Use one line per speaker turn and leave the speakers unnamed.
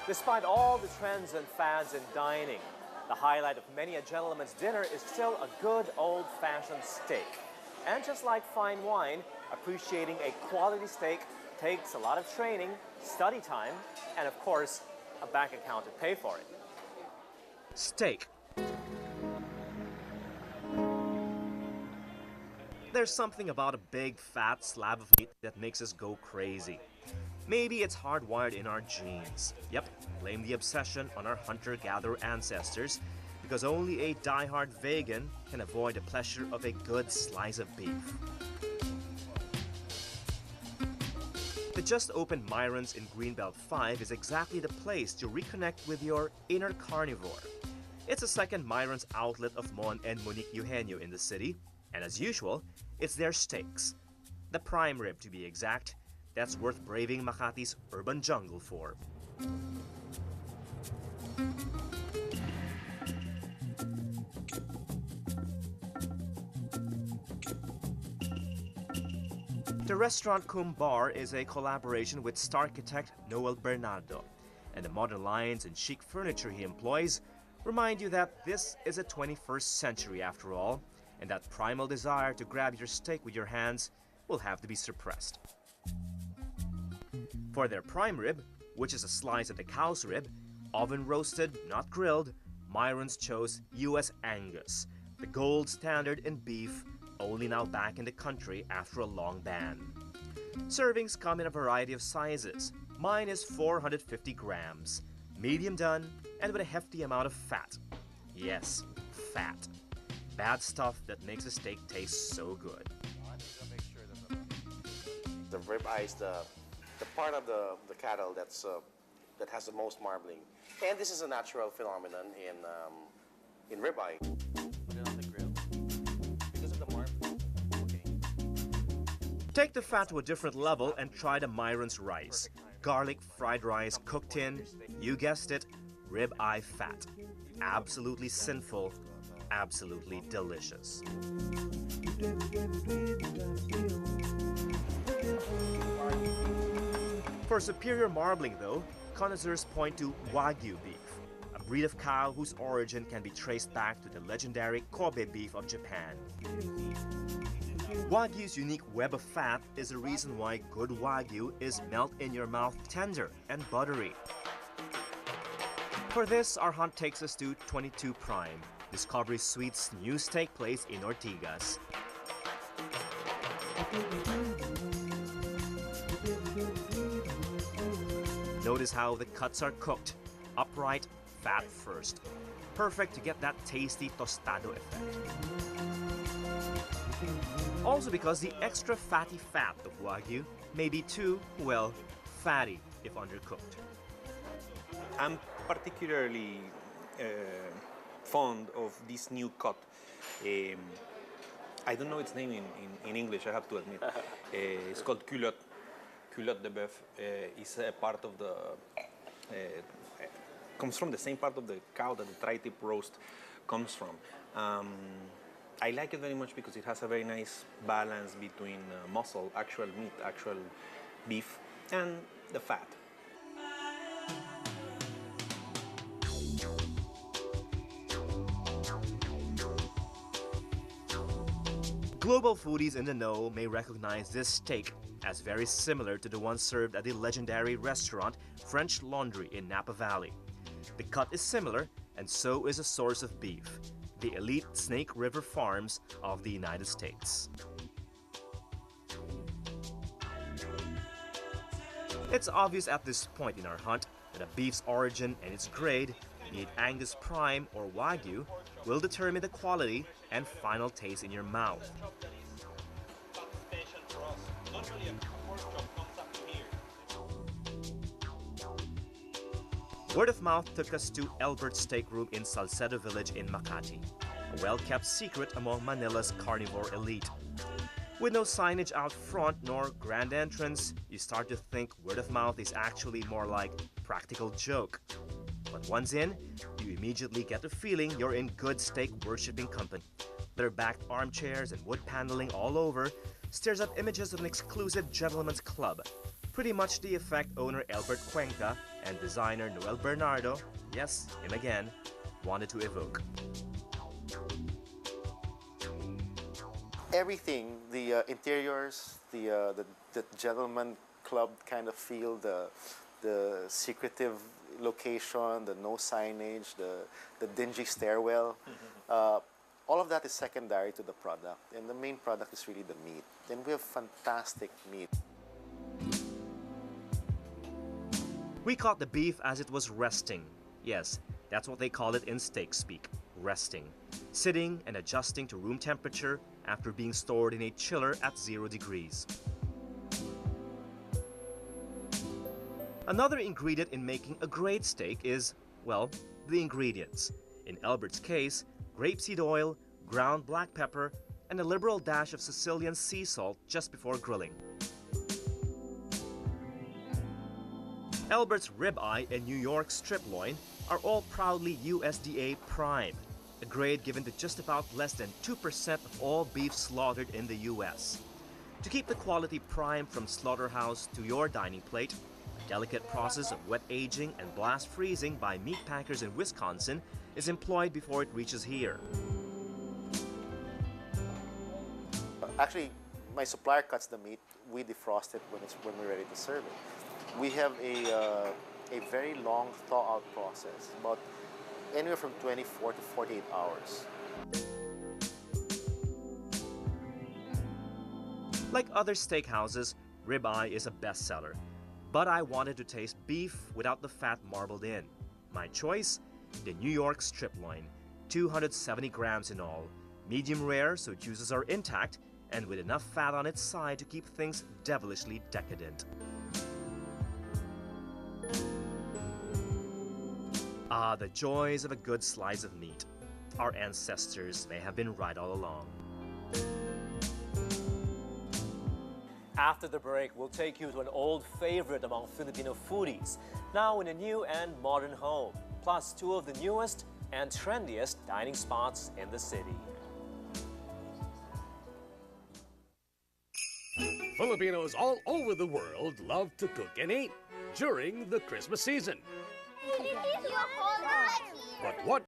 Despite all the trends and fads in dining, the highlight of many a gentleman's dinner is still a good old-fashioned steak. And just like fine wine, appreciating a quality steak takes a lot of training, study time, and of course, a bank account to pay for it. Steak. There's something about a big, fat slab of meat that makes us go crazy. Maybe it's hardwired in our genes. Yep, blame the obsession on our hunter-gatherer ancestors, because only a die-hard vegan can avoid the pleasure of a good slice of beef. The just opened Myron's in Greenbelt 5 is exactly the place to reconnect with your inner carnivore. It's a second Myron's outlet of Mon and Monique Eugenio in the city, and as usual, it's their steaks. The prime rib, to be exact, that's worth braving Makati's urban jungle for. The restaurant Cum Bar is a collaboration with star architect Noel Bernardo, and the modern lines and chic furniture he employs remind you that this is a 21st century after all, and that primal desire to grab your steak with your hands will have to be suppressed. For their prime rib, which is a slice of the cow's rib, oven roasted, not grilled, Myron's chose US Angus, the gold standard in beef, only now back in the country after a long ban. Servings come in a variety of sizes. Mine is 450 grams, medium done, and with a hefty amount of fat. Yes, fat. Bad stuff that makes a steak taste so good.
The ribeye is the part of the cattle that has the most marbling, and this is a natural phenomenon in ribeye. Put it on the grill because of the marble. Okay.
Take the fat to a different level and try the Myron's rice. Garlic fried rice cooked in, you guessed it, ribeye fat. Absolutely sinful, absolutely delicious. For superior marbling though, connoisseurs point to Wagyu beef, a breed of cow whose origin can be traced back to the legendary Kobe beef of Japan. Wagyu's unique web of fat is the reason why good Wagyu is melt-in-your-mouth tender and buttery. For this, our hunt takes us to 22 Prime, Discovery Suite's new steak place in Ortigas. Notice how the cuts are cooked, upright, fat first. Perfect to get that tasty tostado effect. Also because the extra fatty fat of Wagyu may be too, well, fatty if undercooked.
I'm particularly fond of this new cut. I don't know its name in English, I have to admit. It's called culotte. Culotte de bœuf is a part of the, comes from the same part of the cow that the tri-tip roast comes from. I like it very much because it has a very nice balance between muscle, actual meat, actual beef, and the fat.
Global foodies in the know may recognize this steak as very similar to the one served at the legendary restaurant French Laundry in Napa Valley. The cut is similar, and so is a source of beef, the elite Snake River Farms of the United States. It's obvious at this point in our hunt that a beef's origin and its grade, be it Angus Prime or Wagyu, will determine the quality and final taste in your mouth. Word of mouth took us to Elbert's Steakroom in Salcedo Village in Makati, a well-kept secret among Manila's carnivore elite. With no signage out front nor grand entrance, you start to think word of mouth is actually more like practical joke. But once in, you immediately get the feeling you're in good steak worshipping company. Leather-backed armchairs and wood paneling all over stirs up images of an exclusive gentleman's club, Pretty much the effect owner Elbert and designer Noel Bernardo, yes, him again, wanted to evoke.
Everything, the interiors, the gentleman club kind of feel, the secretive location, the no signage, the dingy stairwell, all of that is secondary to the product. And the main product is really the meat. And we have fantastic meat.
We caught the beef as it was resting. Yes, that's what they call it in steak speak, resting. Sitting and adjusting to room temperature after being stored in a chiller at 0 degrees. Another ingredient in making a great steak is, well, the ingredients. In Elbert's case, grapeseed oil, ground black pepper, and a liberal dash of Sicilian sea salt just before grilling. Elbert's ribeye and New York strip loin are all proudly USDA prime, a grade given to just about less than 2% of all beef slaughtered in the US. To keep the quality prime from slaughterhouse to your dining plate, a delicate process of wet aging and blast freezing by meat packers in Wisconsin is employed before it reaches here.
Actually, my supplier cuts the meat. We defrost it when we're ready to serve it. We have a very long thaw-out process, about anywhere from 24 to 48 hours.
Like other steakhouses, ribeye is a bestseller. But I wanted to taste beef without the fat marbled in. My choice? The New York strip loin, 270 grams in all. Medium rare, so juices are intact, and with enough fat on its side to keep things devilishly decadent. Ah, the joys of a good slice of meat. Our ancestors may have been right all along.
After the break, we'll take you to an old favorite among Filipino foodies, now in a new and modern home, plus 2 of the newest and trendiest dining spots in the city.
Filipinos all over the world love to cook and eat during the Christmas season. But what